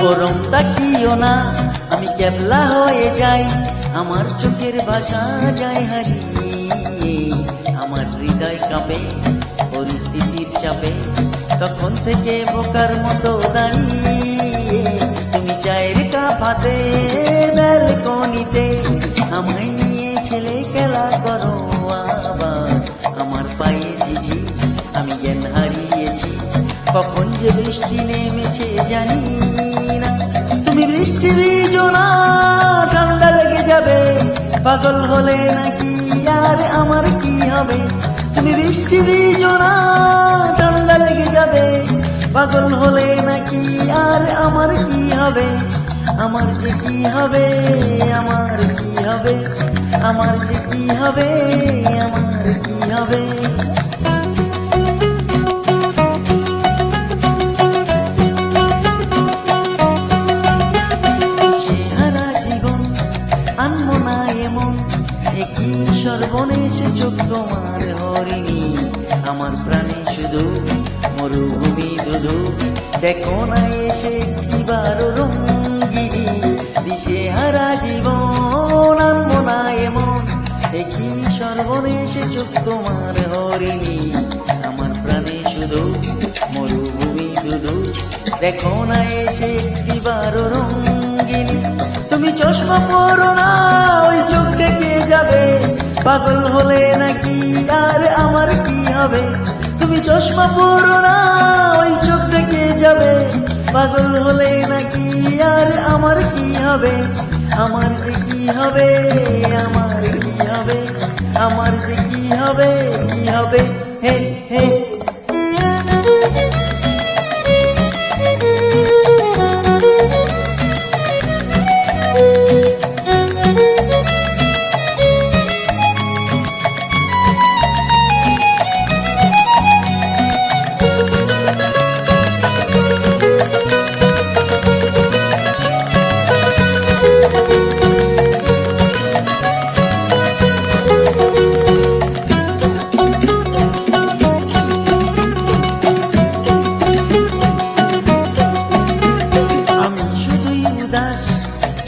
গরম তাকিও না, আমি কেবলা হয়ে যাই, আমার চোখের ভাষা যায় হারিয়ে, আমার হৃদয় কাঁপে পরিস্থিতির চাপে, তখন থেকে বোকার মতো দাঁড়িয়ে তুমি চায়ের কাপ হাতে ব্যালকনিতে আমায় নিয়ে ছেলে খেলা করো আবার। আমার পায়ে ঝিঝি, আমি জ্ঞান হারিয়েছি, কখন যে বৃষ্টি নেমেছে জানি না। তুমি বৃষ্টি ভিজো না, ঠান্ডা লেগে যাবে, পাগল হলে নাকি আর আমার কি হবে? তুমি বৃষ্টি ভিজো না, ঠান্ডা লেগে যাবে, পাগল হলে নাকি আর আমার কি হবে? আমার যে কি হবে, আমার কি হবে, আমার যে কি হবে, আমার কি হবে? সারা জীবন আনমো না এমন, একই সর্বনেশ চোখ তোমার হরিণী, আমার প্রাণে শুধু মরুভূমি দুধু, দেখো না এসে একটিবার রঙ্গিনী। দিশে হারা জীবন আনবো না এমন, একই সর্বনেশে চোখ তোমার হরিণী, আমার প্রাণে শুধু মরুভূমি দুধু, দেখো না এসে একটিবার রঙ্গিনী। তুমি চশমা পরো না, ওই চোখ ডেকে যাবে, পাগল হলে নাকি আর আমার কি হবে? তুমি চশমা পরো না, ওই চোখ ডেকে যাবে, পাগল হলে নাকি আর আমার কি হবে? আমার যে কি হবে, আমার কি হবে, আমার যে কি হবে, কি হবে? হে হে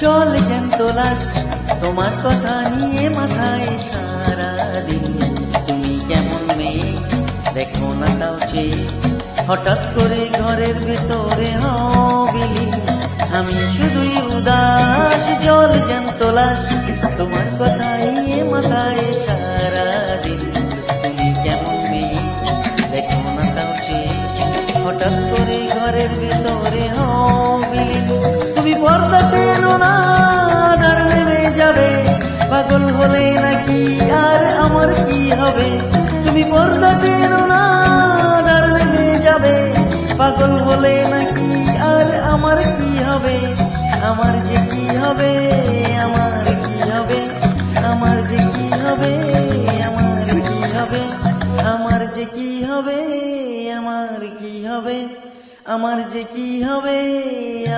চলে জ্যান্ত লাশ, তোমার কথা নিয়ে মাথায় সারাদিন। তুমি কেমন মেয়ে দেখো না তাও চেয়ে, হঠাৎ করে ঘরের ভেতরে হবিলি। আমি শুধুই উদাস, জল জ্যান্ত লাশ, তোমার কথা নিয়ে মাথায় সারাদিন। তুমি কেমন মেয়ে দেখো না তাও চেয়ে, হঠাৎ করে ঘরের ভেতরে হবিলি। তুমি পর্দা টেনো না, আধার নেমে যাবে, পাগল হলে নাকি আর আমার কি হবে? তুমি পর্দা টেনো না, আধার নেমে যাবে, পাগল হলে নাকি আর আমার কি হবে? আমার যে কি হবে, আমার কি হবে, আমার যে কি হবে, আমার কি হবে, আমার যে কি হবে, আমার কি হবে, আমার যে কি হবে,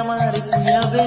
আমার কি হবে?